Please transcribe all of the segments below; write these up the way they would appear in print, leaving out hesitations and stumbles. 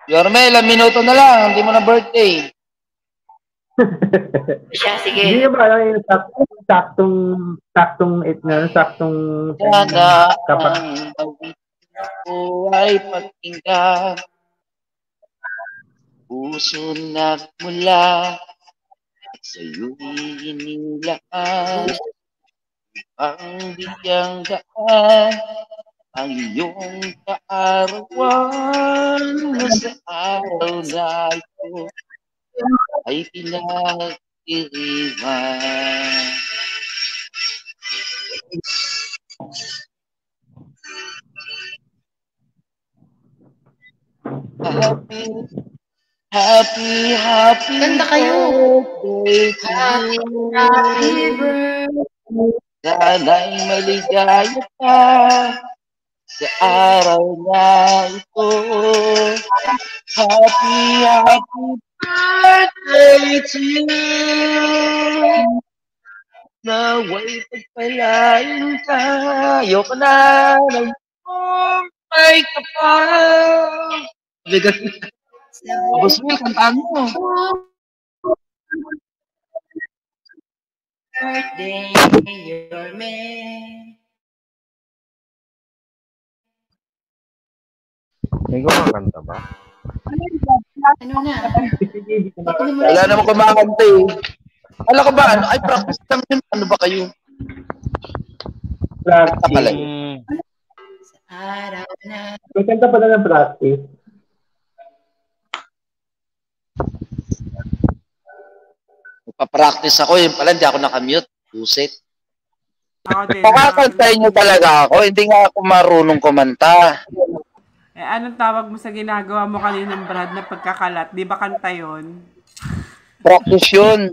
Yorme, ilang minuto na lang. Hindi mo na birthday. Siya, sige. Hindi ba yung saktong Sana ang buhay pagtinggan. Puso nagmula at sa'yo'y inilaan. Ang bigyang daan, ang iyong kaarawan sa araw na ito ay pinag-iriwan. Happy Ganda kayo. birthday to Happy you. birthday. Sana'y maligaya ka sa araw na ito. Happy birthday to you. Naway pagpalain ka. Ayoko na ng may kapal. Abos mo, kantaan mo. Birthday, your man. May kumakanta ba? Ano na? Wala naman kumakanta eh. Wala ka ba? Ano? Ay, practice lang yun. Ano ba kayo? Pala yun. Sa araw na. May kanta pala ng practice. Papractice ako. Yun pala, hindi ako nakamute. Pusit. Ako din. Pakakantayin nyo talaga ako. Hindi nga ako marunong kumanta. Eh, anong tawag mo sa ginagawa mo kaninang Brad na pagkakalat? Di ba kanta yun? Practice yun.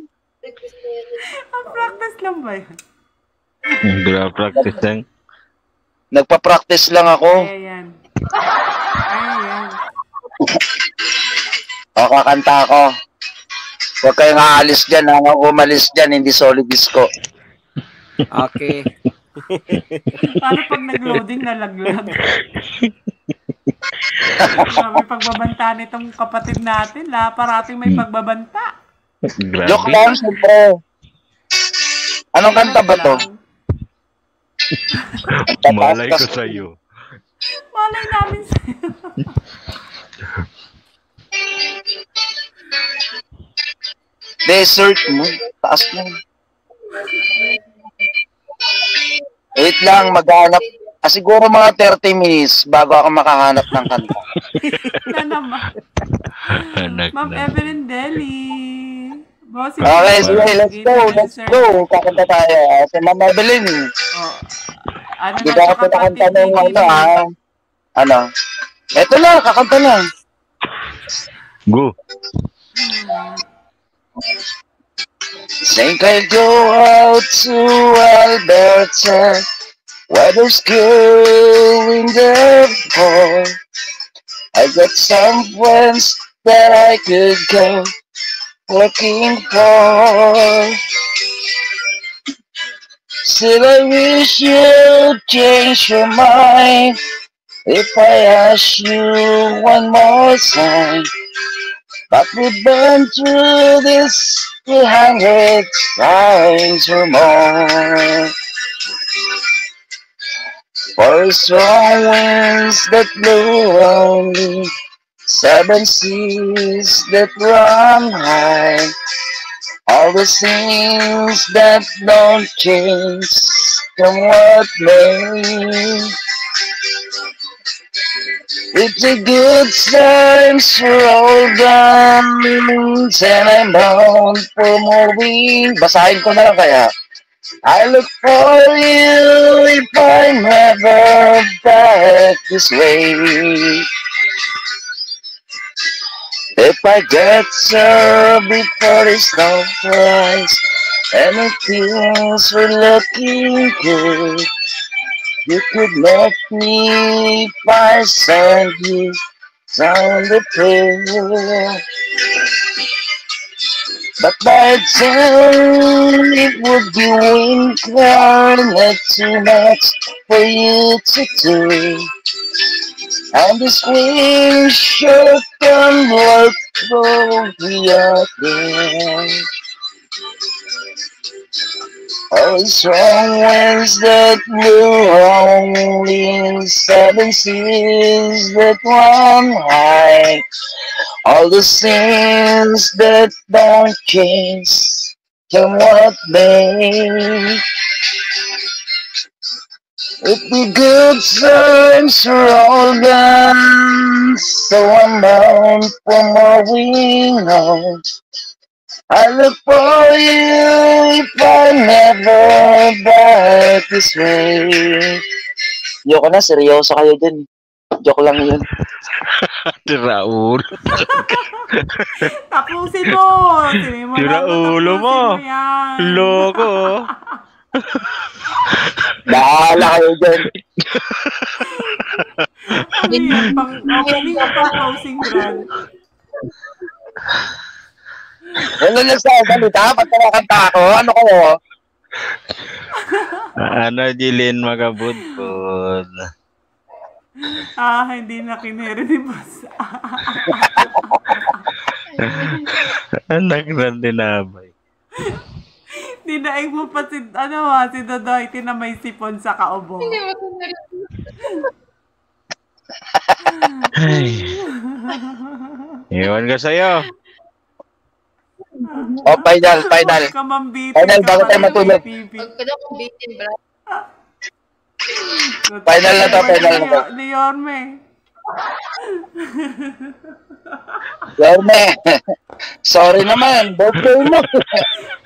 Practice lang ba yun? Practice lang. Nagpa-practice lang ako. Ayan. Ayan. O, kakanta ako. Huwag kayong aalis dyan. Hanggang umalis dyan, hindi solid disco. Okay. Paano pag nag-loading nalaglag? May pagbabanta nitong kapatid natin. Parating may pagbabanta. Grabe. Joke lang, siyempre. Anong kanta ba to? Malay ko sa'yo. Malay namin sa'yo. Desert mo. Taas mo. Wait lang, maghanap. Siguro mga 30 minutes bago ako makahanap ng kanta. Na naman. Ma'am Evelyn Deli. Bossy. Okay, sige, let's go. Let's go. Kakanta tayo. Si Ma'am Evelyn. Oh. Ano Hindi na ako nakakanta ng ano, ha? Ano? Eto na, kakanta na. Go. Think I'll go out to Alberta, where there's going there for. I got some friends that I could go looking for. Still I wish you'd change your mind if I ask you one more time. But we've been through this 300 times or more. For strong winds that blow only, 7 seas that run high, all the things that don't change come what may. It's a good time for all guns, and I'm bound for moving. Basahin ko na lang kaya. I look for you if I never back this way. If I get served before the snow flies, and the things were looking good, you could let me if I send you down the trail. But by then it would be winter, not too much for you to do. And this wind sure can work for the other. All the strong winds that blew only 7 seas that run high. All the sins that don't chase, come what may. It be good times for all gone, so I'm bound for more we know. I look for you if I never back this way. Yoko na, seryoso kayo dun. Joke lang yun. Raul. Tapusin mo! Tira ulo mo. Loko. Bahala kayo dyan. Ano yan? Opening ka pang closing brand. Ano na sa salita? Pag kumakanta ako, ano kayo? Ano, Jilin, magabudbud. Hindi na kinere ni boss. Anak na dinabay. Dinaig mo pa si Dodoy, tinamay sipon sa kaubo. Ay. Iwan ka sa'yo. Oh, final. Kamambitin Final, ka bago pa tayo rin, matulog. PB. Huwag ka daw kong bitin, bro. Final na to. Ni Yorme. Yorme, sorry naman, birthday mo.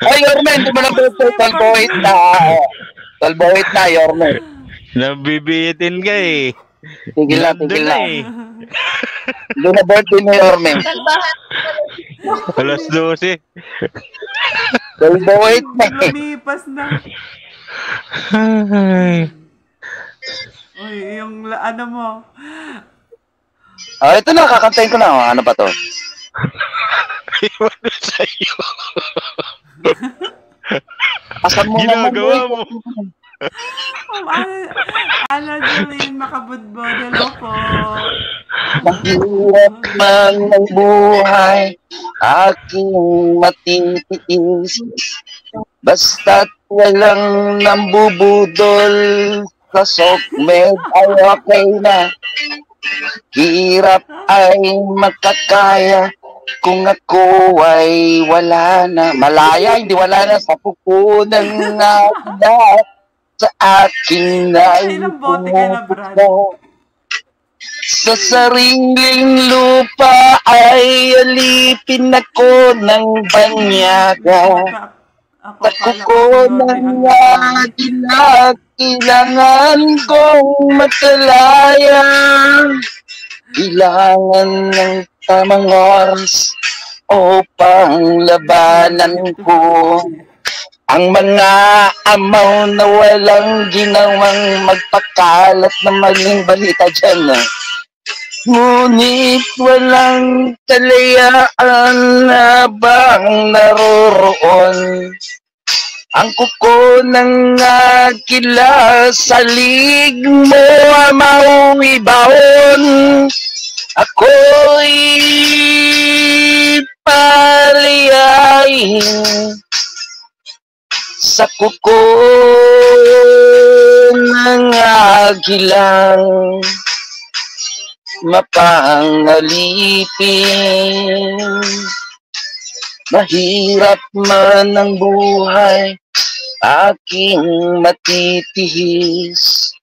Ay, Yorme, hindi mo na birthday, talbohit na, Yorme. Nabibitin ka eh. Tigil na. Nandun eh. Hindi na birthday ni Yorme. Alas 12. Talbohit na eh. Lumipas na. Ay. Uy, yung ano mo. Ito na, kakantayin ko na. Ano pa to? Iwan na sa'yo. Asan mo naman Ginagawa mo. Julian, makabudbodelo po. Mahirap man ang buhay, aking matitiis. Basta't walang nambubudol, sa sokmed ay okay na. Hirap ay makakaya kung ako ay wala na. Malaya, hindi wala na sa pupunan na sa aking Ilang bote ka na, Brad? Sa sariling lupa ay alipin ako ng banyaga. Ako ko ng kailangan kong matalaya. Kailangan ng tamang oras upang labanan ko ang mga amaw na walang ginawang magpakalat ng maling balita dyan. Ngunit walang kalayaan habang naroroon ang kuko ng agila sa lig mo mauwibaon. Ako'y palayain sa kuko ng agilang mapangalipin. Mahirap man ang buhay, aking matitihis.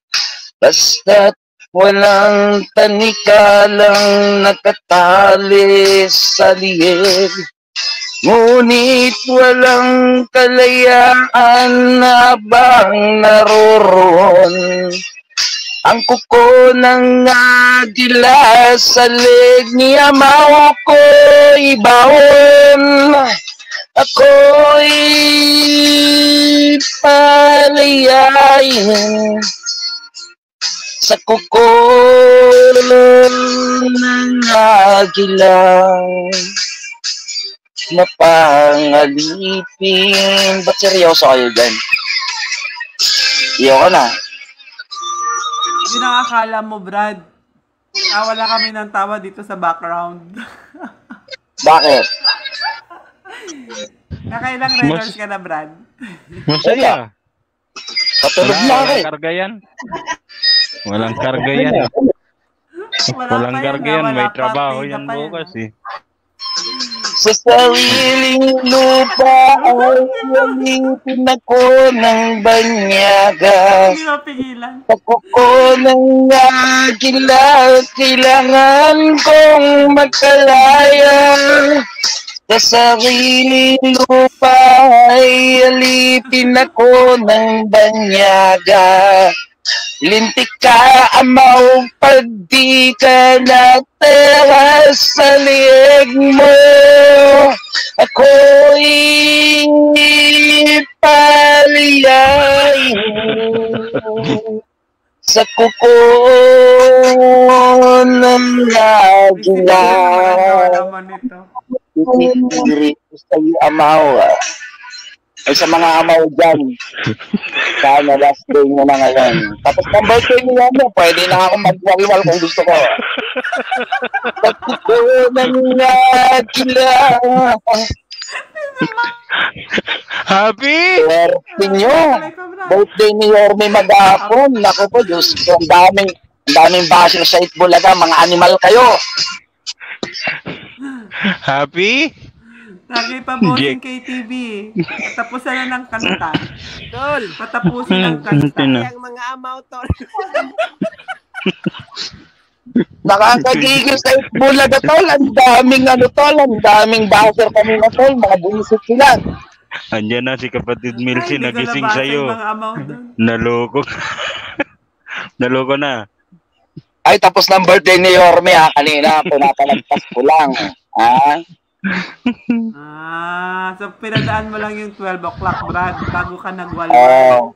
Basta't walang tanikalang nakatali sa liig. Ngunit walang kalayaan habang naroroon ang kuko ng agila sa leg ni amaw ko ibaon. Ako'y palayain sa kuko ng agilang mapangalipin. Ba't seryoso kayo dyan? Iyo ka na. Yun ang akala mo, Brad. Wala kami ng tawa dito sa background. Bakit? Nakailang readers ka na, Brad? Masaya. Patulog na ako eh. Walang karga yan. Walang karga yan. Walang pa yan, karga yan. May wala pa, trabaho pida yan pa yan, bukas eh. Sa sariling lupa ay ulitin ako ng banyaga. Hindi mapigilan. Ako ng kailangan kong magkalaya. Sa sariling lupa ay alipin ako ng banyaga. Lintik ka amaw pag di ka natera sa liig mo. Ako'y paliyain sa kuko ng nagila. Naman ito. Diri sa amaw. Ay sa mga amaw dyan. Sana last day mo na ngayon. Tapos ng birthday mo yan, pwede na ako magwaliwal kung gusto ko. Pagkuko ng nagila. Happy! Swerte nyo. Birthday ni Yorme maghapon. Naku po, Diyos ko. Ang daming basher sa Itbulaga. Mga animal kayo. Happy? Nakipabosin KTV. Patapusan na ng kanta. Tol, Patapusin ang kanta. yung mga amaw, tol. Nakakagigil sa Itbulaga, tol. Ang daming tol. Ang daming basher kami na, tol. Mga bumisip sila. Andiyan na si kapatid Milsi, Ay, hindi ko nagising nabasa sa'yo. yung mga amaw doon. Naloko. Naloko na. Ay, tapos ng birthday ni Yorme, ha. Kanina, pinapalagpas ko lang. Ha? So pinadaan mo lang yung 12 o'clock, Brad, bago ka nagwala. Oh,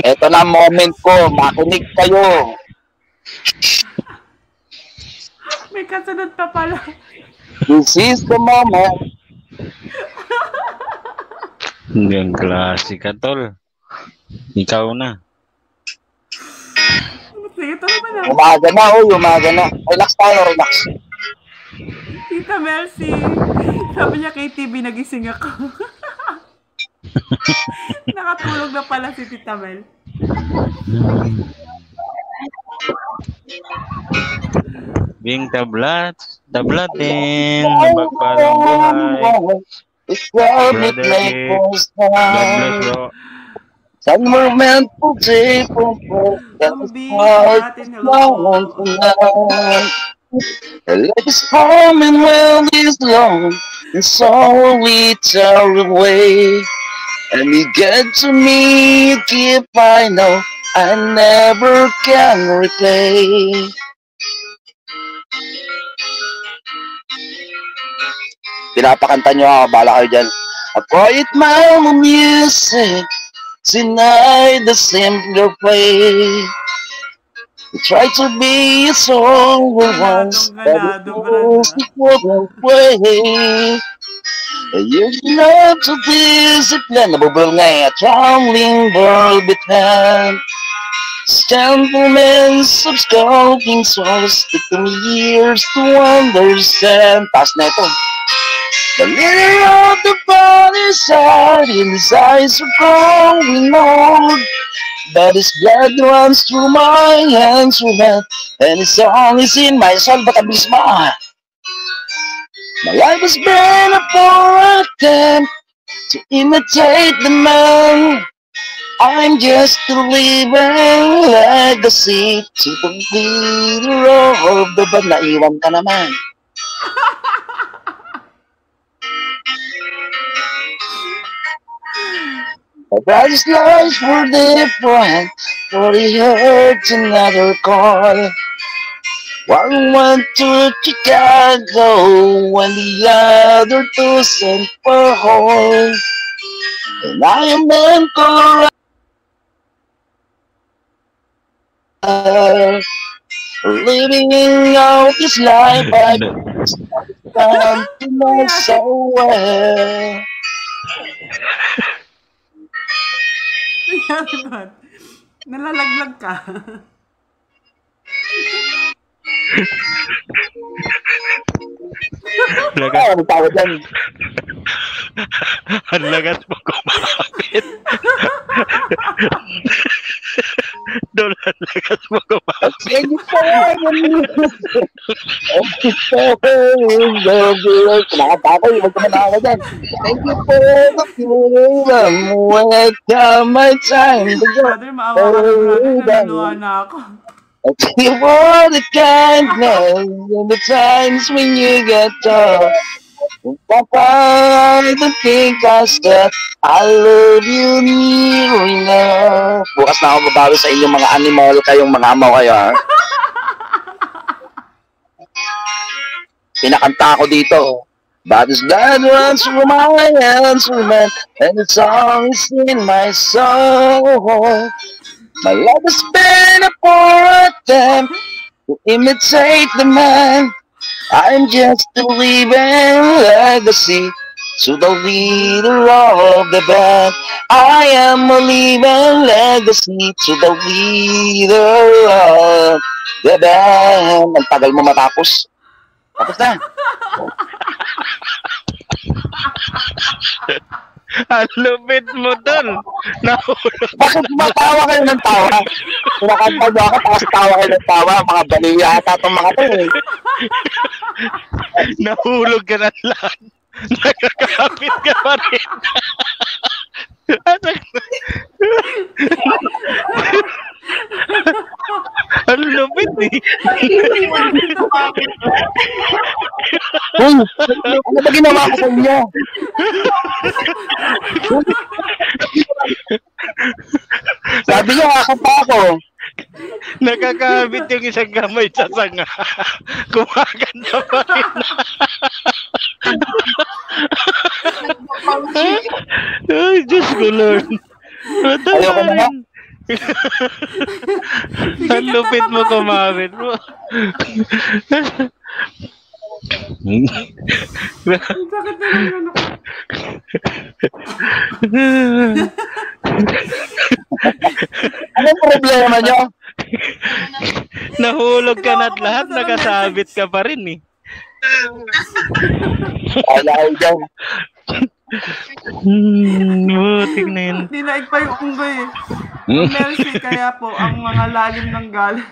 eto na moment ko. Makinig kayo. May kasunod pa pala. This is the moment. Yung klasika, tol. Ikaw na. Sige, tuloy mo na. Umaga na, umaga na. Relax tayo, relax. Tita Melcy. Sabi niya KTV, nagising ako. Nakatulog na pala si Tita Mel. Bing tablat din. Magpalang buhay. Ikaw, Brother may Dick. close God bless, na. bro. Sa moment po, po, that's hard to know tonight. Life is home and well is long, and so we tear away. And you get to me, if I know I never can repay. Pinapakanta nyo ako, bala kayo dyan. A quiet mind music, deny the simpler way. We try to be a song we once, but it wouldn't way. You love to discipline, nabubul nga eh, a traveling world between. Gentlemen of skulking souls, took them years to understand. Taas na ito. The leader of the body side in his eyes are growing old. But his blood runs through my hands with that, and his song is in my soul. Ba't ang bilis mo? My life has been a poor attempt to imitate the man. I'm just a living legacy to the leader of the band. Naiwan ka naman. My brother's lives were different, but he heard another call. One went to Chicago, and the other to St. Paul. And I am in Colorado, living out this life I can't to know so well. Nangyari ba? Nalalaglag ka. Lagas. Ano tawag yan? Ang lagas mo kumapit. Dol, ang lagas mo kumapit. Thank you for Kumakanta ako, huwag ka manaka dyan. Thank you for the freedom. Welcome my time to go. Brother, maawa ka na, brother. Nanaluha na ako. Thank you for the kindness and the times when you get tough. Papa, I don't think I said I love you near enough. Bukas na ako babawi sa inyong mga animal kayong mga amaw kayo, ha? Pinakanta ako dito. But as God runs through my instrument and the song is in my soul. My love has been a poor attempt to imitate the man. I'm just a living legacy to the leader of the band. I am a living legacy to the leader of the band. Ang tagal mo matapos. Tapos na. Ang lupit mo, Tol. Nahulog. Bakit matawa kayo ng tawa? Pinakanta mo ako, tapos tawa kayo ng tawa. Mga baliw yata itong mga to eh. Nahulog ka na lahat. Nakakapit ka pa rin. Ang lupit eh. Uy, ano ba ginawa ko sa inyo? Sabi niyo, kakanta ako. Nakakabit yung isang kamay sa sanga. Kumakanta pa rin. Ay, Diyos ko, Lord. Ayoko na nga. Ang lupit mo kumawit mo. Ang sakit na lang ano. Anong problema niyo? Nahulog ka na't lahat, nakasabit ka pa rin eh. Ayaw dyan. Butik na yun. Dinaig pa yung unggoy eh. Mercy, kaya po, ang mga lalim ng galing.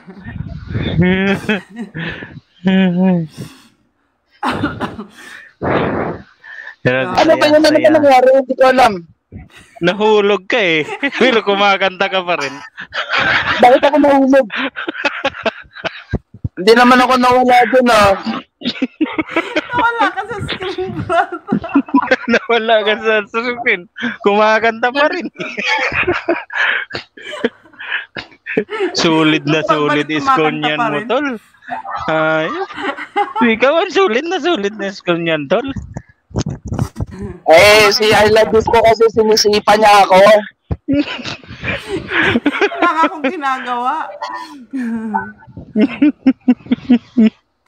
Ano ba yun? Ano ba nangyari? Hindi ko alam. Nahulog ka eh. Pero kumakanta ka pa rin. Bakit ako nahulog? Hindi naman ako nawala dun ah. Wala ka sa screen, brother. Nawala ka sa screen. Kumakanta pa rin. Sulit na sulit iskon yan mo, Tol. Ay, ikaw ang sulit na iskon yan, Tol. Eh, si I love this ko kasi sinisipa niya ako. Wala ka akong ginagawa.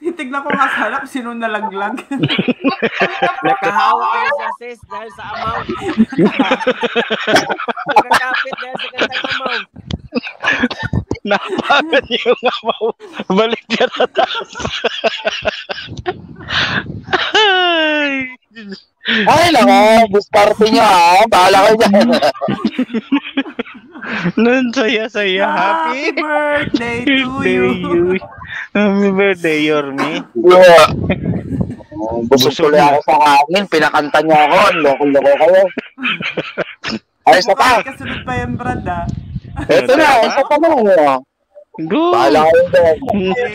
Titignan ko nga sa harap, sino nalaglag. Nakahawa kayo sa sis dahil sa amaw. Nakakapit dahil sa kantang amaw. Napakan yung amaw. Balik ka na taas. Ay, nako, diskarte niyo ha. Bahala kayo dyan. Nun saya-saya. Happy birthday to you. Happy birthday, Yorme. Yeah. Busog tuloy ako sa hangin. Pinakanta niya ako. Loko-loko kayo. Ayos na pa. Kasunod pa yung Brad ah. Ito na, ayos na pa na. Go! Bahala kayo dyan.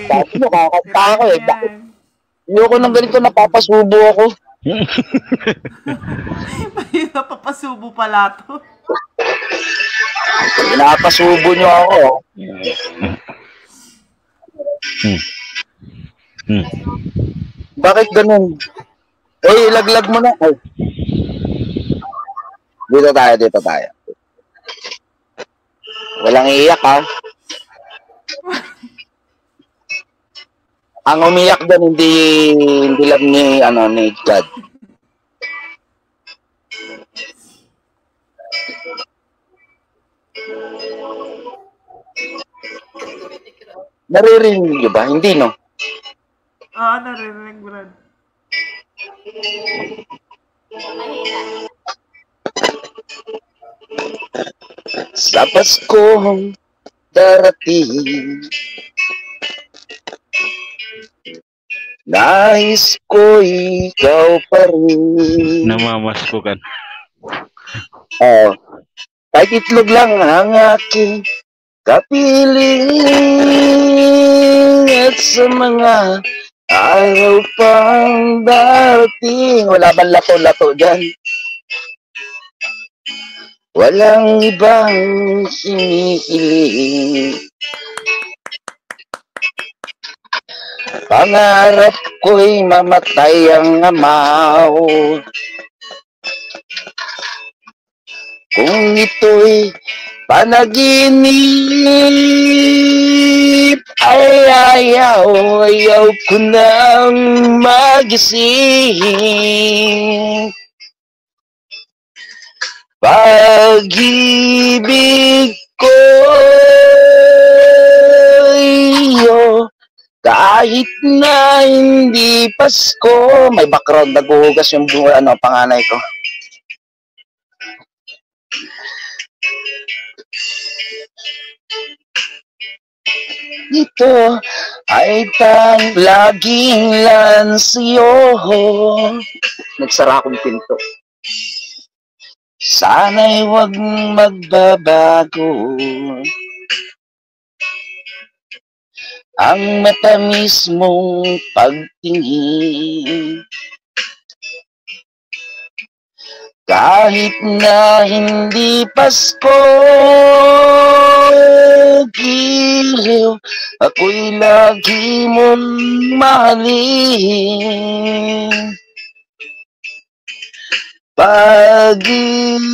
Sabi niyo, kakanta ako eh. Bakit? Ayoko ng ganito, napapasubo ako. Mahirap papasubo pala to. Pinapasubo niyo ako. Bakit ganun? Eh, ilaglag mo na. Ay. Dito tayo. Walang iiyak ha. Ang umiyak dyan, hindi lang ni God. Naririnig niyo ba? Hindi, no? Oo, naririnig, Brad. Mahina. Sa Paskong darating, nais ko ikaw pa rin. Namamasko ka. Oh, kahit itlog lang ang aking kapiling at sa mga araw pang darating. Wala bang lato-lato dyan? Walang ibang hinihiling. Pangarap ko'y mamatay ang amaw. Kung ito'y panaginip, ay ayaw ko nang magising. Pag-ibig ko iyo, kahit na hindi Pasko. May background, naghuhugas yung panganay ko. Ito ay laging lansiyo. Nagsara akong pinto. Sana'y wag magbabago ang matamis mong pagtingin. Kahit na hindi Pasko, giliw, ako'y lagi mong mahalin. Pag-ibig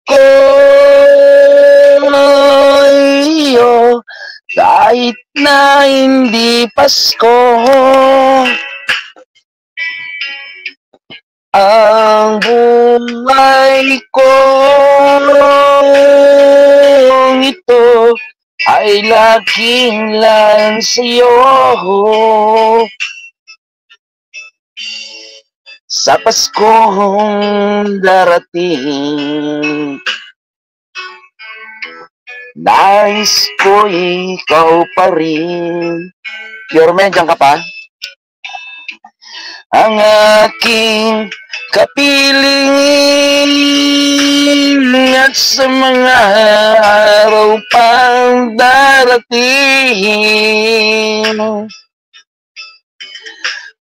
ko iyo, kahit na hindi Pasko, ang buhay ko ito ay laging lang sa'yo. Sa Paskong darating, nais ko ikaw pa rin. Yorme, dyan ka pa? Ang aking kapiling at sa mga araw pang darating,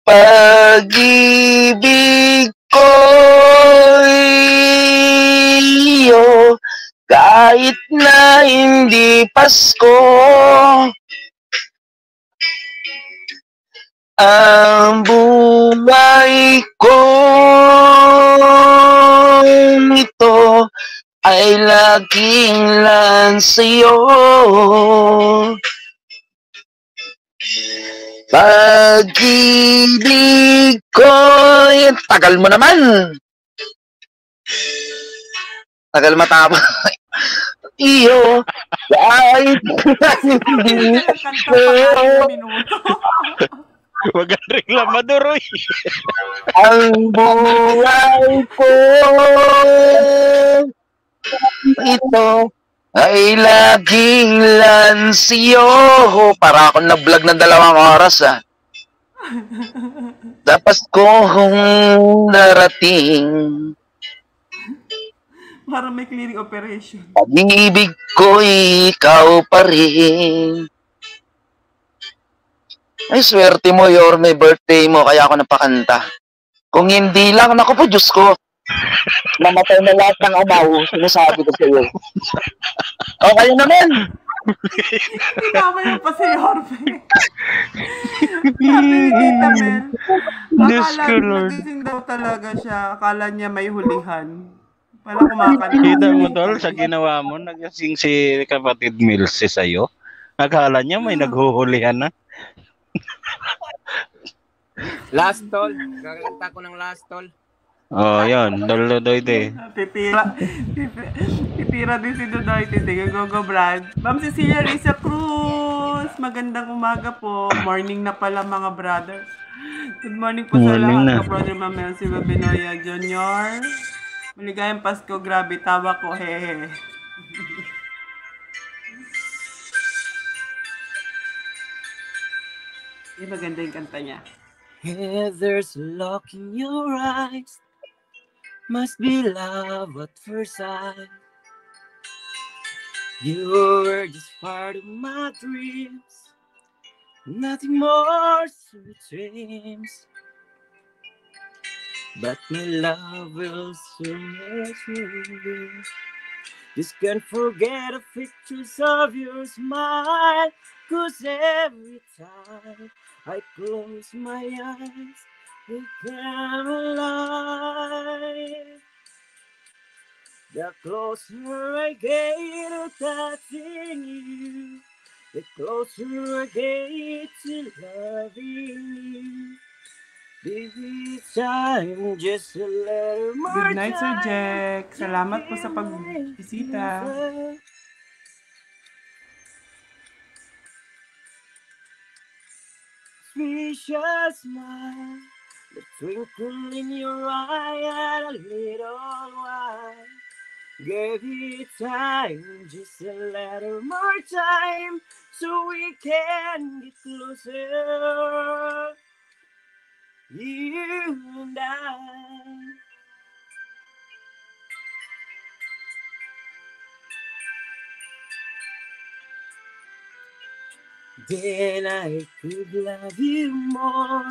pag-ibig ko iyo, kahit na hindi Pasko, ang buhay ko ito ay laging lang sa'yo. Pag-ibig ko, tagal mo naman. Tagal matapos. Iyo, kahit hindi Kanta pa nga minuto. Wag kang reklamador, oy. ang buhay ko ito ay laging lansiyo. Para akong na-vlog ng 2 oras, ah. Sa Paskong darating, Para may clearing operation. pag-ibig ko ikaw pa rin. Ay, swerte mo, Yorme, birthday mo, kaya ako napakanta. Kung hindi lang, naku po, Diyos ko, namatay na lahat ng amaw, sinasabi ko sa iyo. O, kayo naman. Tama yun pa si Yorme. Sabi ni Tita Mel, Diyos ko, akala Lord. nagising daw talaga siya. Akala niya may hulihan. Pala kumakanta. Kita mo, tol, sa ginawa mo, nagsing si kapatid Milse sa'yo. Akala niya may naghuhulihan na. Last tol. Kakanta ko ng last tol. Oh, yun. Dolodoide. Pipira din si Dodoy. Sige, go, Brad. Ma'am Cecilia Risa Cruz. Charles, magandang umaga po. Morning na pala mga brothers. Good morning po sa Morning lahat. na. Ka brother Mamel Silva Benoya Jr. Maligayang Pasko, grabe tawa ko, hehe. Maganda yung kanta niya. There's a look in your eyes. Must be love at first sight. You were just part of my dreams. Nothing more sweet dreams. But my love will soon let you. Just can't forget the pictures of your smile. 'Cause every time I close my eyes, they come alive. The closer I get to touching you, the closer I get to loving you. Baby, time just a little more. Good night, Sir Jack. Salamat po sa pagbisita. Special smile, the twinkle in your eye, and a little while. Give it time, just a little more time, so we can get closer. You and I. Then I could love you more,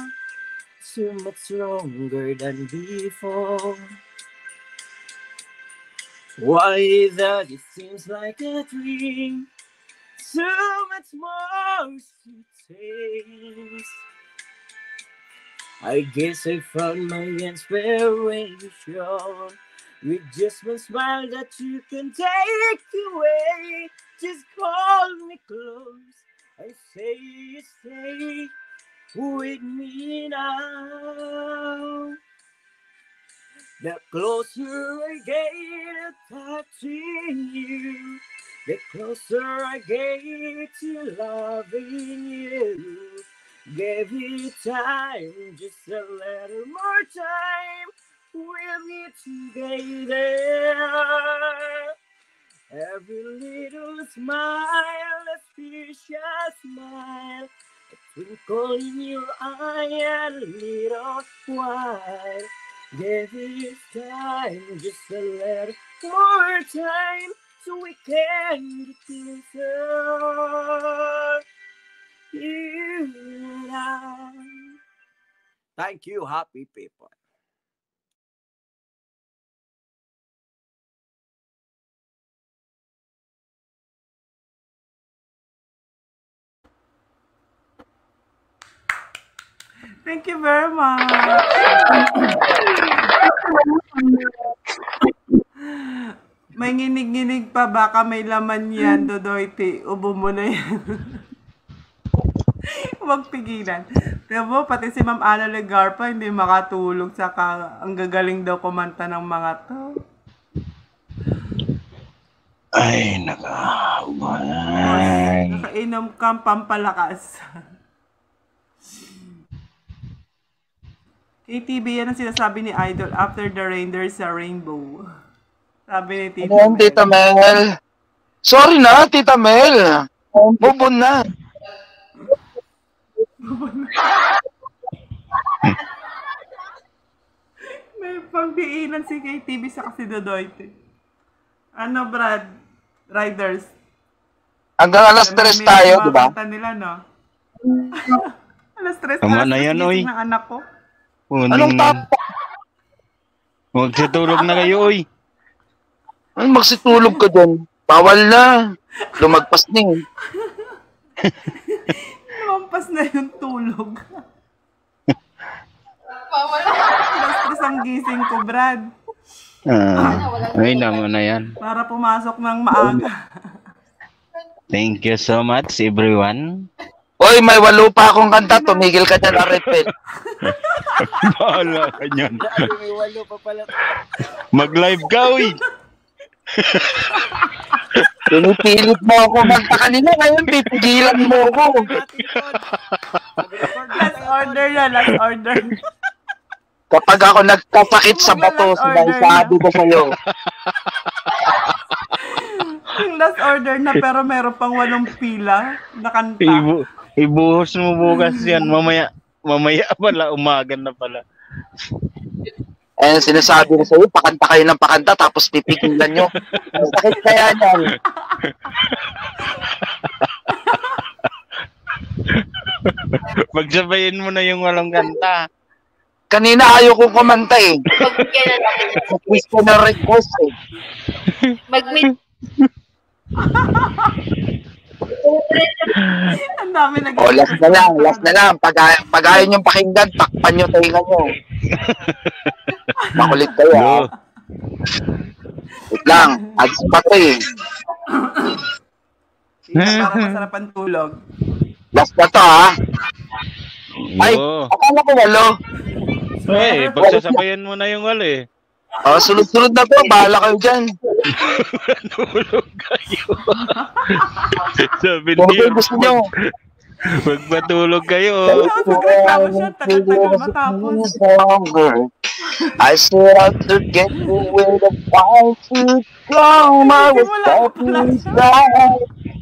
so much stronger than before. Why that it seems like a dream, so much more to taste. I guess I found my inspiration with just one smile that you can take away. Just hold me close, I say you stay with me now. The closer I get to touching you, the closer I get to loving you. Give it time, just a little more time, we'll be together. Every little smile, a special smile, a twinkle in your eye, and a little while. Give it time, just a little more time, so we can get closer. You and I. Thank you, happy people. Thank you very much. May nginig-nginig pa, baka may laman yan, Dodoy. Ubo mo na yan. Huwag pigilan. Diba, pati si Ma'am Ana Legarpa hindi makatulog sa ang gagaling daw kumanta ng mga to. Ay, nakaumay. Nakainom kang pampalakas. KTV, yan ang sinasabi ni Idol, after the rain, there's a rainbow. Sabi ni Tita Ayan, Mel. Tita Mel. Sorry na, Tita Mel. Move on na. May pangdiinan si KTV sa kasi Dodoyte. Ano, Brad? Riders. Hanggang alas 3 tayo, di ba? Kanta nila, no? alas 3 Tama na yan, oy. gising ng anak ko. Anong tapos? Magsitulog na kayo, oy. Ay, magsitulog ka dyan. Bawal na. Lumagpas na eh. Lumampas na yung tulog. Alas 3 ang gising ko, Brad. Ay, naman na yan. Para pumasok ng maaga. Thank you so much, everyone. Oy, may 8 pa akong kanta. Tumigil ka dyan, Arepel. Bahala ka niyan. May walo pa pala. Mag-live ka, uy. Pinipilit mo ako kumanta kanina, ngayon pipigilan mo ako. Last order na, last order. Kapag ako nagkasakit sa bato, sinasabi ko sa'yo. Yung last order na pero meron pang 8 pila na kanta. Ibuhos mo bukas yan. Mamaya pala, umaga na pala. Eh, sinasabi ko sa'yo, pakanta kayo ng pakanta, tapos pipigilan nyo. Ang sakit kaya yan. Pagsabayin mo na yung walang kanta. Kanina ayaw kong kumanta eh. Pagbigyan na natin. Request ko na request eh. Mag-meet. Ang dami nag- O, last na lang. Pag ayaw nyo pakinggan, takpan nyo tayo nyo. Makulit kayo ha. Go. Wait lang, ads pa to eh. Parang masarap ang tulog. Last na to ha. Ay, Go. akala ko walo. Eh, pagsasabayan mo na yung wala eh. O, sunod-sunod na to, bahala kayo dyan. Tulog kayo. Sabi Kung niyo, gusto nyo. magpatulog kayo. I set out to get you where the fire to come. I was stepping inside.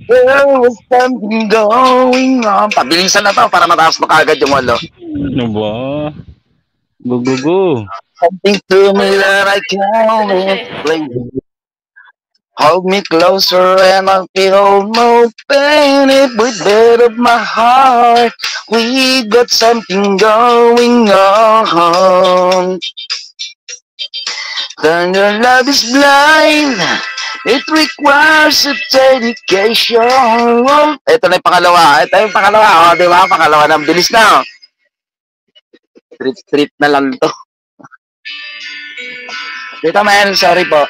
There was something going on. Pabilisan na to para mataas na kagad yung walo. Ano ba? Go. Something to me that I can't explain. Hold me closer and I'll feel no pain. It would beat of my heart. We got something going on. Then your love is blind. It requires a dedication. Ito na yung pangalawa. O, di ba? Pangalawa na. Bilis na. Trip na lang to. Dito man, sorry po.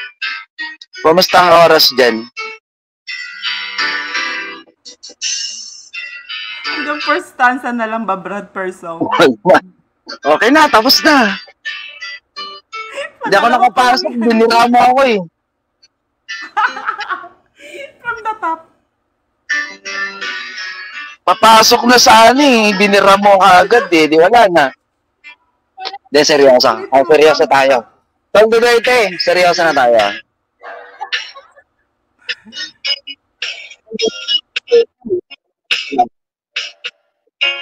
Kumusta ang oras dyan? Hanggang first stanza na lang ba, Brad, per song? Okay na, tapos na. Hindi ako nakapasok, binira mo ako eh. From the top. Papasok na sana eh, binira mo agad eh, di wala na. Hindi, seryoso. Seryoso tayo. Tol Duterte, seryoso na tayo.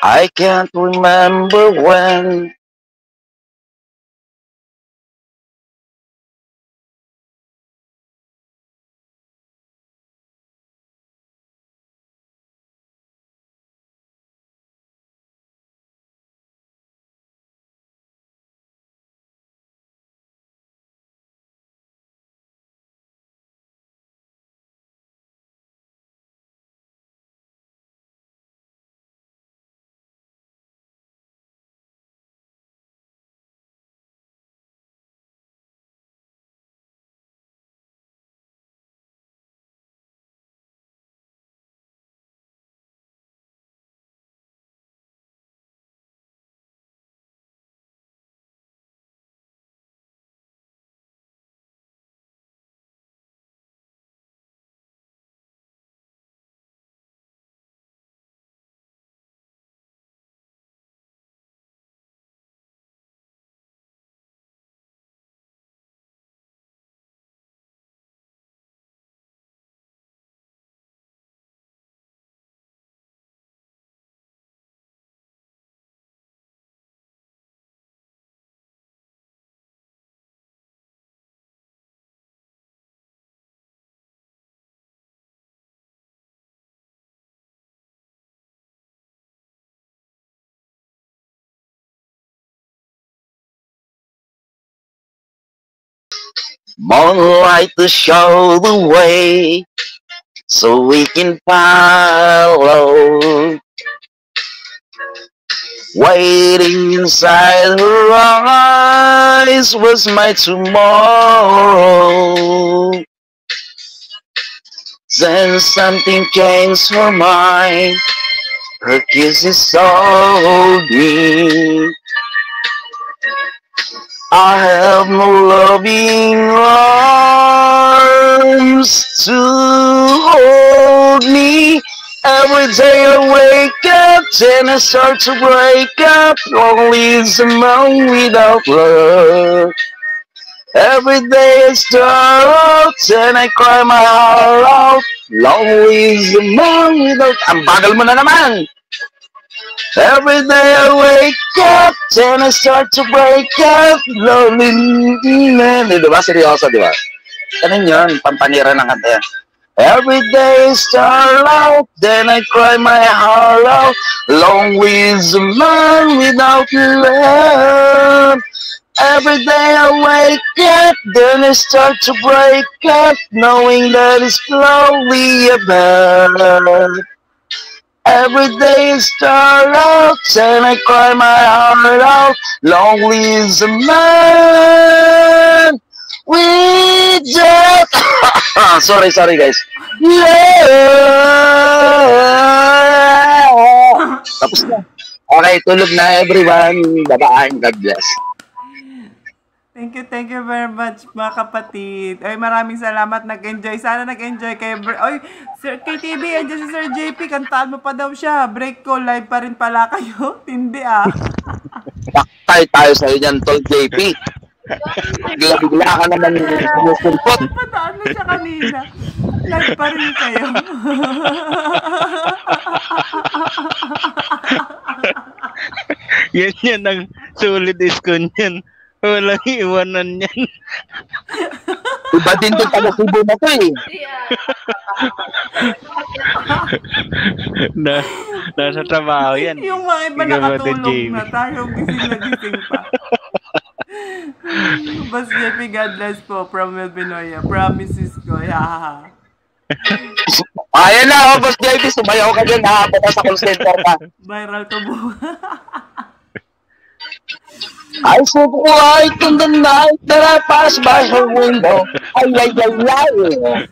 I can't remember when moonlight to show the way so we can follow. Waiting inside her eyes was my tomorrow. Then something changed her mind. Her kisses told me I have no loving arms to hold me. Every day I wake up, then I start to break up. Lonely is a man without love. Every day I start out, then I cry my heart out. Lonely is a man without... Ang bagal mo na naman! Every day I wake up, then I start to break up. Lonely man. Diba? Seryoso, diba? Ganun yun, pampanira ng kanta yan. Every day I start out, then I cry my heart out. Lonely is a man without love. Every day I wake up, then I start to break up, knowing that it's slowly about. Every day I start out, then I cry my heart out. Lonely is a man without... sorry guys. Yeah. Tapos na. Okay, tulog na everyone. Bye-bye. God bless. Thank you very much mga kapatid. Ay, maraming salamat, nag-enjoy. Sana nag-enjoy kayo. Oy, Sir KTV, andyan si Sir JP, kantaan mo pa daw siya. Break ko, live pa rin pala kayo. Hindi Tayo tayo sa'yo dyan, Tol JP. Bigla ka naman sumusulpot. Pataan mo siya kanina. Live pa rin kayo. Yan ang sulit iskon yan. Walang iwanan yan. Iba din to taga-Cebu na to eh. Nasa trabaho yan. Yung mga iba nakatulog na tayo, gising na gising pa. Bas JP, God bless po from Melvinoya. Promises ko. Yeah. Ayan na, Boss JP, sumayaw ka dyan ha. Bata sa call center ka. Viral to po. I saw the light in the night that I passed by her window. Ay, ay, ay, ay.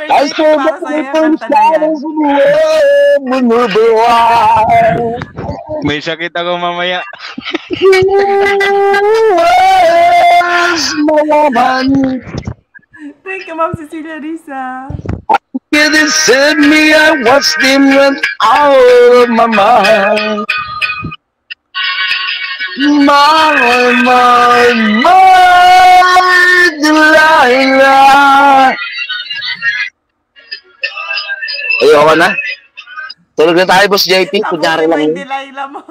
I saw the different shadows in the world maneuver wild. May sakit ako mamaya. You was my woman. Thank you, Ma'am Cecilia Risa. You didn't send me, I watched him went out of my mind. My Delilah. Ayoko na. Tulog na tayo, Boss JP. Kunyari lang yun. Delilah mo.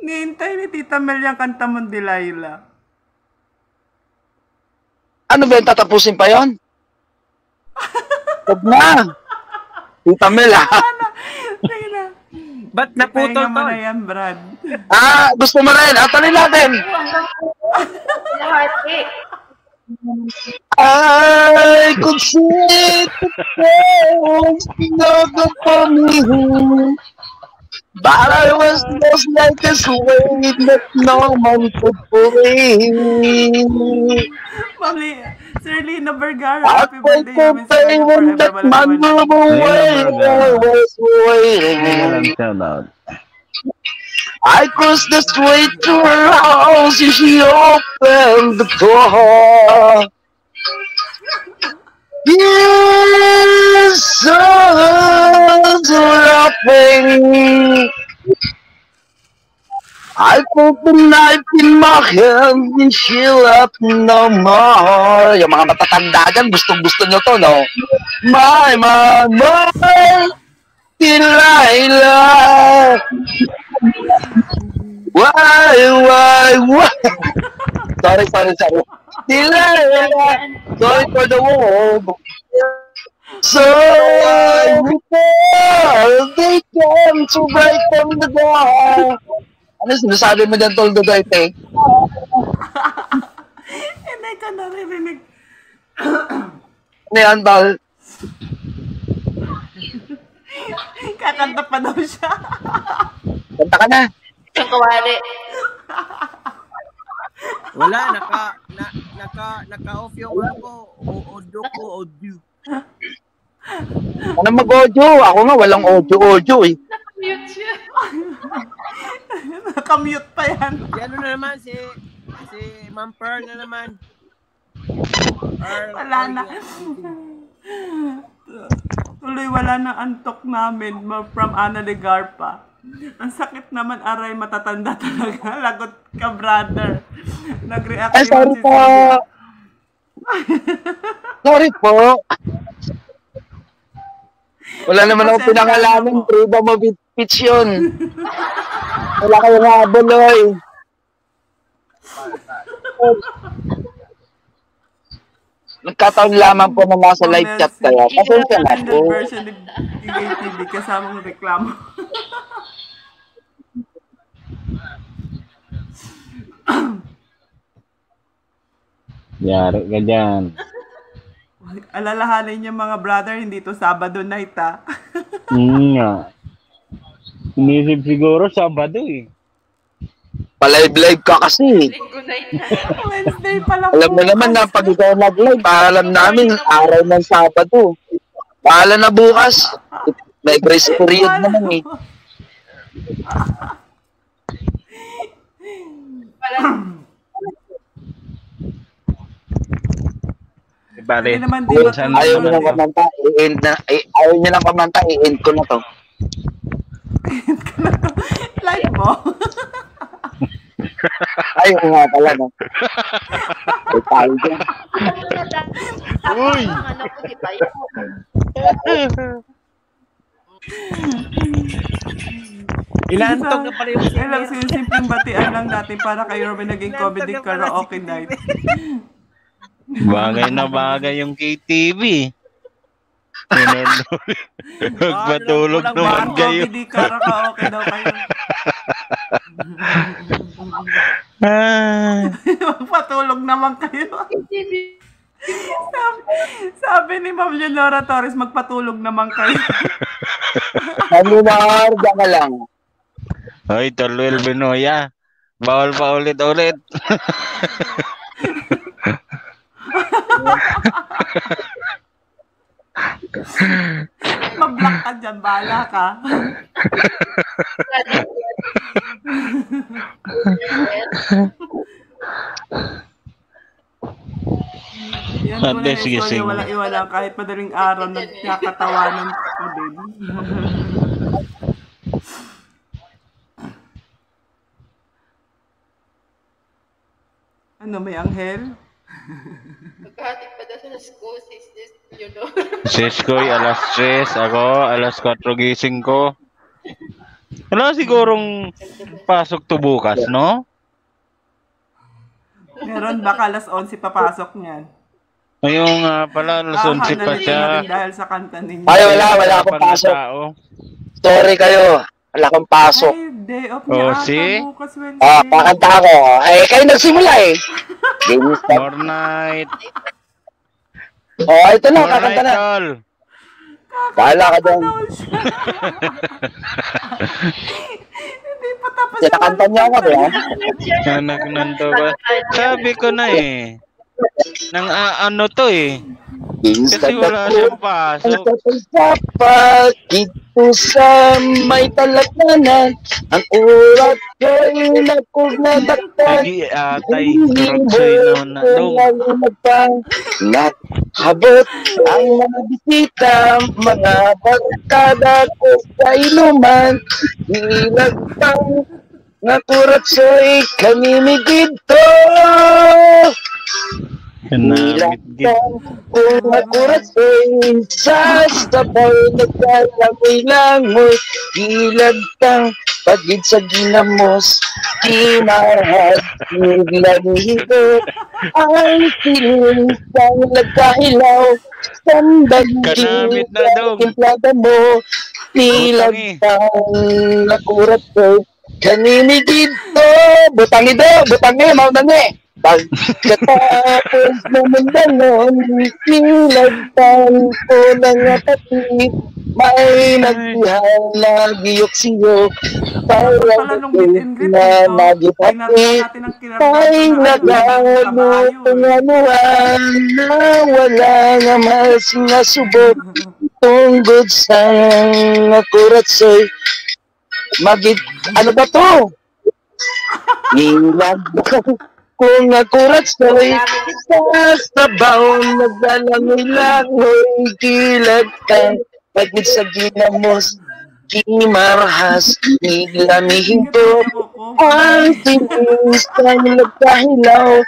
Nihintay ni Tita Mel yung kanta mong Delilah. Ano ba yung tatapusin pa yun? Huwag na. Tita Mel, ha? Sige na. Ba't naputol Pahinga mo to? na yan, Brad. Gusto mo rin. Tuloy natin. Lahat eh. I could see the face for me, but I was just like a weight that no one could believe. Mami, Sir Lino Vergara, I happy birthday could namin pay when that man moved away. I was waiting. I crossed the street to her house and she opened the door. Yes, sons were laughing. I put the knife in my hand and she left no more. Yung mga matatanda dyan, gustong-gusto nyo to, no? My Delilah. Why? Sorry. Delilah. Sorry for the word. So, they came to break down the door. Ano sinasabi mo dyan, Toldo Duterte? Hindi ka naririnig. Ano yan, Tol? Kakanta pa daw siya. Kanta ka na. Ang kawali. Wala, naka-off yung audio ko. Ano mag-audio? Ako nga, walang audio eh. Nakamute siya. Nakamute pa yan. Si ano na naman, si Ma'am Pearl na naman. Wala na. Tuloy wala na antok namin from Ana Legarpa. Ang sakit naman, aray, matatanda talaga. Lagot ka, brother. Nag-react Ay, sorry si po. Sylvia. Sorry po. Wala naman akong pinangalanan. Freedom of speech yun. Wala kayong haboloy. Nagkataon lamang po na nasa live chat kaya. Pasensya na Extended po. Version ni TV kasamang reklamo. Yari ka dyan. Alalahanin niyo mga brother, hindi to Sabado night ha. Nga. Inisip siguro Sabado eh. Palive-live ka kasi. Linggo night na. Wednesday pa lang. Alam mo naman na pag ikaw nag-live, alam namin, araw ng Sabado. Paala na bukas. May grace period naman eh. Wala. Bale, Hindi naman di minsan matulog. Ayaw nyo ng kamanta, i-end na. Ayaw nyo ng kamanta, i-end ko na to. Live mo. Ayaw nga pala, no? Ay, tayo dyan. Uy! Ano ko, di ba? Inaantok na pala yung Alam, simpleng batian lang natin para kay Robin naging comedy karaoke night. bagay na bagay yung KTV. Magpatulog naman kayo. Comedy karaoke daw kayo. Magpatulog naman kayo. Sabi ni Ma'am Leonora Torres, magpatulog naman kayo. Ano na, dyan ka lang. Hoy, Tolwel Binoya. Bawal pa ulit-ulit. Mag-block ka dyan, bahala ka. Yan At po na least yung story, gising. walang iwala. Kahit madaling araw, nagkakatawanan ko din. Ano, may anghel? Magkahatid pa daw sa school, sis, you know. Sis ko, alas 3. Ako, alas 4 gising ko. Wala sigurong pasok to bukas, no? Meron baka alas 11 papasok niyan. Ngayong pala, alas 11 pa siya. Dahil sa kanta ninyo. Ay, wala akong pasok. Sorry kayo. Wala akong pasok. Ay, day off Oh, niya ata see? bukas Wednesday. Pakanta ako. Ay, kayo nagsimula eh. Games na. More night. Oh, ito na, More kakanta night, na. tol. Bahala ka dyan. Hindi pa tapos Sinakanta niya ako, di ba? Anak nanto ba? Sabi ko na eh. Nang ano to eh. Games Kasi wala siyang pasok. sa pagkito sa may talagnanan, ang urat ko'y napugnadaktan. Lagi atay. Kuragsoy na dong. Habot ang mga bisita, mga barkada ko sa inuman, ilagtang nga kuratsoy kanimigid to. Kanamit-git. Kung nakuratsoy sa sabaw nagkalangoy-langoy, ilagtang pagid sa ginamos, kinahad, naglanghito, ang siling sang nagkahilaw, sandag Kanamit na daw. timplada mo, ilagtang nakuratsoy, kanimigid to. Butangi do, butangi, maunangi. Pagkatapos naman ganon, nilagtan ko ng apatid, may nagbihal na giyok siyo, parang na nagipatid, may nagalutunganuhan na wala nga mas nasubot, tunggod sa nakuratsoy, ano ba to? Ilag kung nakurat sa'y sa sabaw, naglalangoy-langoy, kilag kang pagid sa ginamos, kimarahas, nilamihin ko, ang tinis ng nagkahilaw,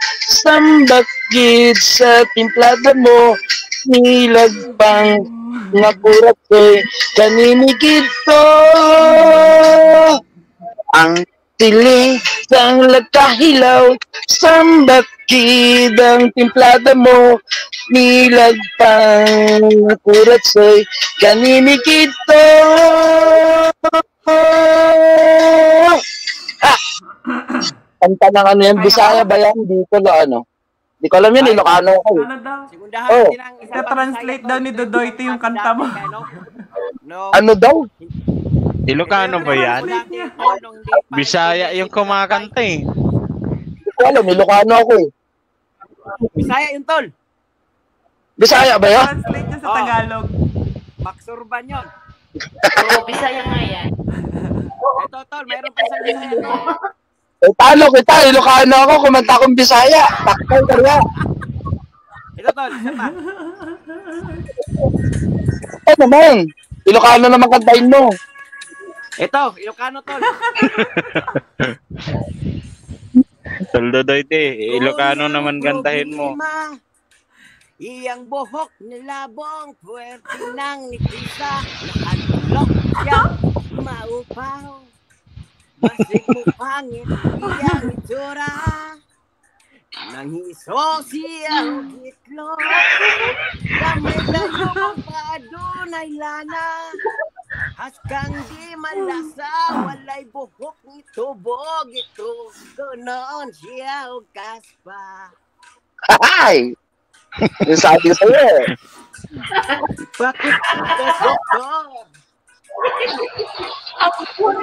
sambakid sa timplada mo, nilagpang nakurat ko'y kaninigid to. Ang tiling ng nagkahilaw, sambakid ang timplada mo, nilagpang nakurat ko'y kaninigid to. Kanta ng ano yan, Bisaya ba yan? Dito na ano? Di ko alam yan, Ilocano ko. Ano daw? Segundahan Oh. din ang isa pang Translate Bisaya, daw ni Dodoyte yung kanta mo. No. Ano daw? Ilocano ba yan? Bisaya yung kumakanta eh. Di ko alam, Ilocano ako eh. Bisaya yung tol. Bisaya ba yan? Translate niya sa Oh. Tagalog. Maxurban yun. Oo, Bisaya nga yan. Ito tol, mayroon pa isang Bisaya to. Eh, talo kita, Ilocano ako, kumanta akong Bisaya. Takay ka nga. Ito tol, isa pa. Eh naman, Ilocano naman kantahin mo. Ito, Ilocano tol. Toldodoy Ilocano naman kantahin mo. Iyang buhok nilabong puwerte ng nitisa, nakatulog siya, maupaw. Masig mo pangit, iyang itsura. Nang hiso siya o itlog, damay tayo mong paadunay lana. Haskang di malasa, walay buhok ni tubog ito. Kunoon siya o kaspa. Ay! Yung sabi ko sa'yo eh. Bakit ka doktor?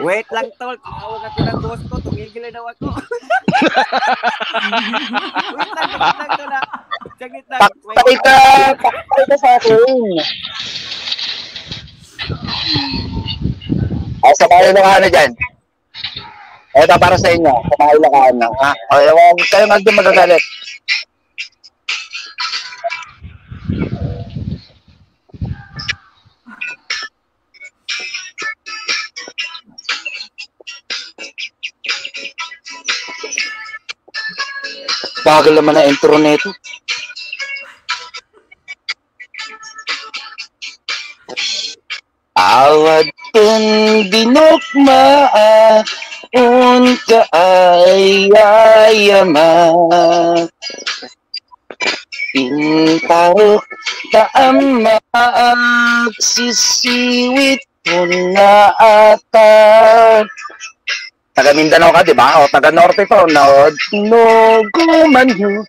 Wait lang tol, tinawag ako ng boss ko, tumigil na daw ako. Wait lang tol na. Saglit lang. Pakita sa akin. Ay, sa mga Ilocano dyan. Ito para sa inyo, sa mga Ilocano. Ha? Okay, huwag kayo magagalit. Bagal naman na intro nito. Awad kong dinukmaan, ka ay ayaman. Pintarok taama sisiwit ko na ata. Taga Mindanao ka, di ba? O, taga Norte to, no? Nuguman nyo,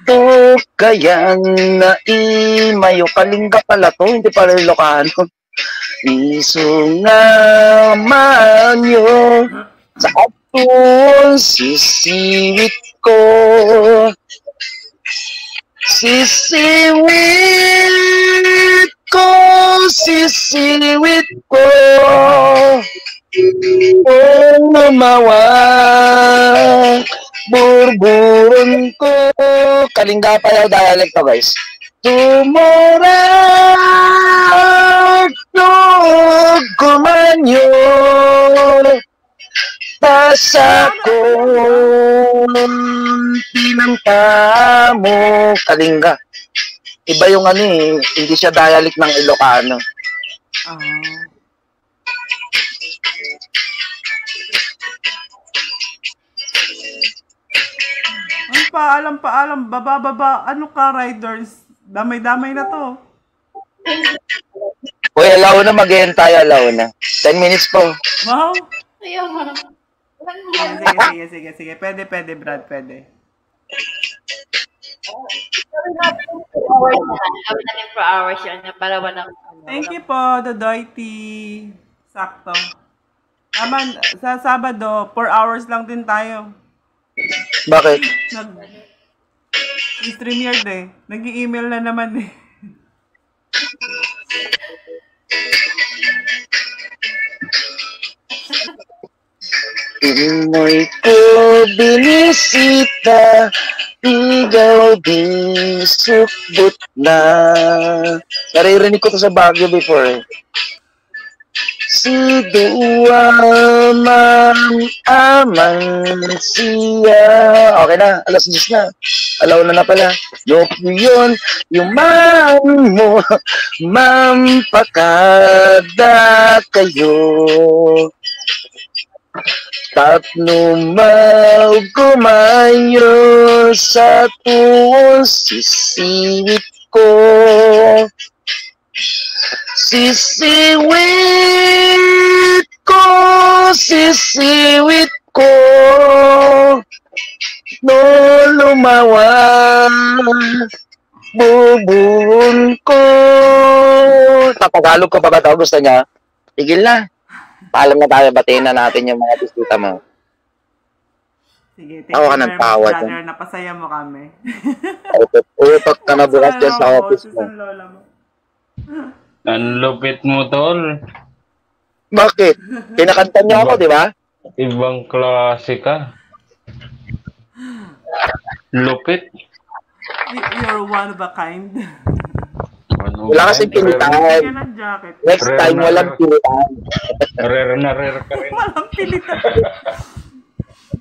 to kayang naimayo. Kalingga pala to, hindi pala Ilocano. Isungaman nyo, sa atong sisiwit ko. Sisiwit ko, sisiwit ko. Kung lumawa, burburun ko. Kalingga pa yung dialect to, guys. Tumurag, kumanyo, pasako, pinangka mo. Kalingga. Iba yung ano eh, hindi siya dialect ng Ilocano. Ah. Ay, paalam, baba, ano ka, riders? Damay-damay na to. Uy, alaw na, mag-end tayo, alaw na. 10 minutes po. Wow! Ayaw nga. Sige. Pwede, Brad, pwede. Gawin natin per hours yun na para walang Thank you po, Dodoyte. Sakto. Tama, sa Sabado, 4 hours lang din tayo. Bakit? Nag-StreamYard eh. Nag-i-email na naman eh. Imoy ko binisita, ikaw di sukbot na. Naririnig ko to sa Baguio before eh. Si Dua Aman siya. Okay na, alas 10 na. Alaw na pala. Yun, yung mo, mampakada kayo. Tatlo kumayo sa tuwang sisiwit ko. Sisiwit ko, no lumawan, bubun ko. Tagalog ko pa ba ito? Gusto niya? Tigil na. Paalam na tayo, batiin na natin yung mga bisita mo. Sige, thank Tawa ka you ng very tawa much, dyan. brother. Napasaya mo kami. Utot ka na bukas dyan sa office mo. Susan Lola mo. Ang lupit mo, tol. Bakit? Kinakanta niyo ako, di ba? Ibang klase ka. Lupit. You're one of a kind. Wala kasing pilitan. Bigyan ng jacket. Next time, walang pilitan. Rare na rare ka rin. Walang pilitan.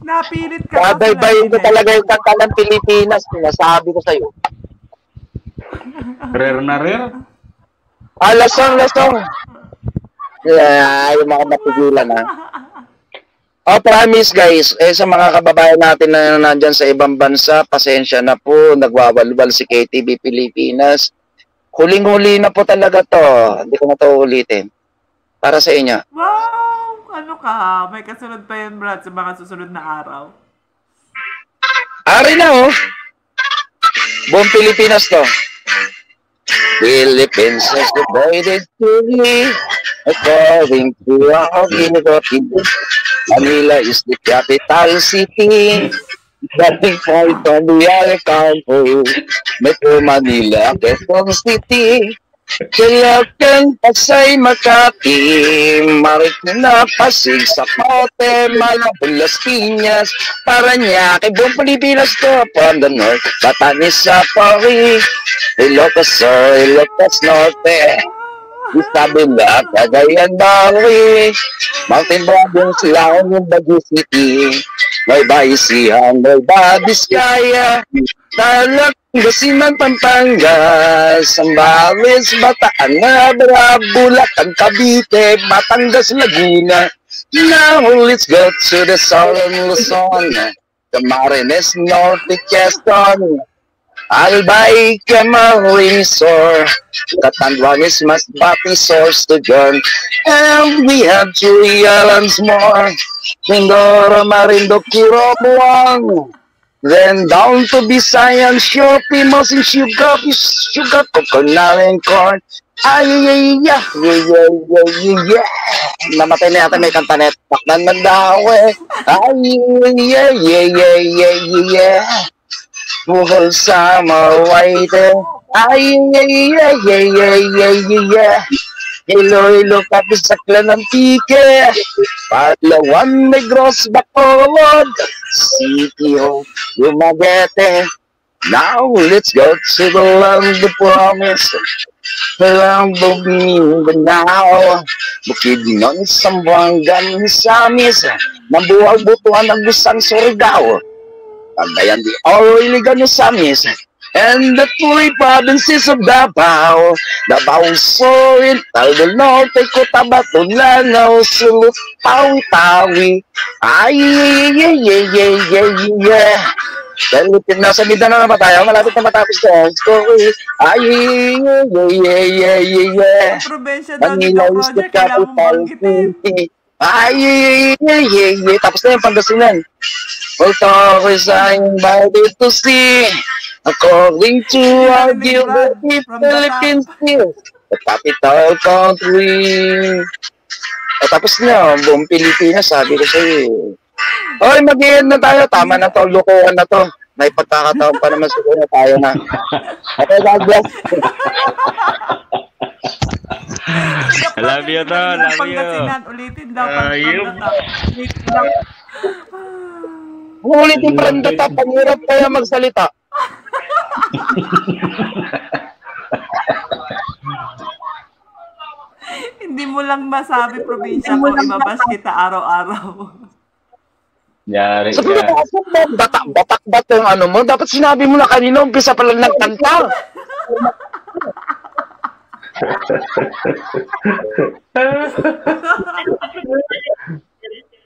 Napilit ka. Kabaybay ko talaga yung kanta ng Pilipinas. Sinasabi ko sa'yo. Rare na rare. Lasong. Yung mga mapigilan, ha? Promise, guys. Sa mga kababayan natin na nandyan sa ibang bansa, pasensya na po. Nagwawalwal si KTV Pilipinas. Huling-huli na po talaga to. Hindi ko na to ulitin. Para sa inyo. Wow! Ano ka? May kasunod pa yun, Brad, sa mga susunod na araw. Ari na, oh. Buong Pilipinas to. Philippines is divided to me according to our geography. Manila is the capital city. Dating point on the other country. Metro Manila, Quezon City. Silakan, Pasay, Makati, Marikina, Pasig, Zapote, Malabon, Las Piñas, Parañaque, buong Pilipinas to, from the north, Batanes, Sapari, Ilocos Sur, Ilocos Norte, Isabela, Cagayan, Bari, Mountain Province, Laon, Baguio City, Nueva Ecija, Nueva Vizcaya, Tarlac, Basinan, Pampanga, Zambales, Bataan, Abra, Bulacan, Cavite, Batangas, Laguna. Now let's go to the southern Luzon, the Marines, Norte, Quezon, Albay, Camarinesor, Catanduanes, Masbate, Source to John, and we have 3 islands more, Mindoro, Marinduque, Buang. Then down to Visayan, Shopping, Mosin, Sugar, Coconut, Corn. Ay. Namatay na yata may kantanet. Paknan magdawe. Ay. Buhol sa mawaite. Ay. Iloilo, Kapisaklan ng Tike, Palawan, Negros, Bacolod, City of Dumaguete. Now let's go to the land of promise, the land of Mindanao, Bukidnon, Sambuangan, Samis, Nambuwag, Butuan, ng Busang, Surigao, Pagdayan di Iligan, Samis, and the 3 provinces of Davao, Sorin, Taldo Norte, Cotabato, Lanao, Sulut, Tawi-Tawi. Ay. Dalipin na sa Mindanao na ba tayo? Malapit na matapos na. Ay. Probensya daw Manila dito, is the Roger. Kailangan mong capital banggitin. city. Ay. Tapos na yung Pangasinan. Although I'm invited to see, according to our geography, Philippines is the capital country. Tapos na, buong Pilipinas, sabi ko sa'yo. Oy, mag-i-end na tayo. Tama na to, lukuhan na to. May pagkakataon pa naman siguro tayo na. Okay, God bless. Love you, tol. Love you. Pangasinan, ulitin daw. Ulitin daw. Ulitin Brenda Top, ang hirap kaya magsalita. Hindi mo lang masabi probinsya ko, ibabash kita araw-araw. Yari Sa ka. batak-batak yung ano mo, dapat sinabi mo na kanina, umpisa pa lang nagkanta.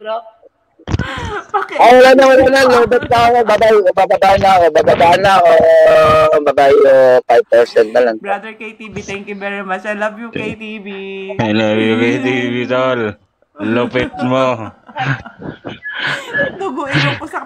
Bro. Okay. Oh, wala na, loaded na ako, bababa na ako, 5% na lang. Brother KTB, thank you very much. I love you, KTB. I love you, KTV, tol. Lupit mo. Duguin ko sa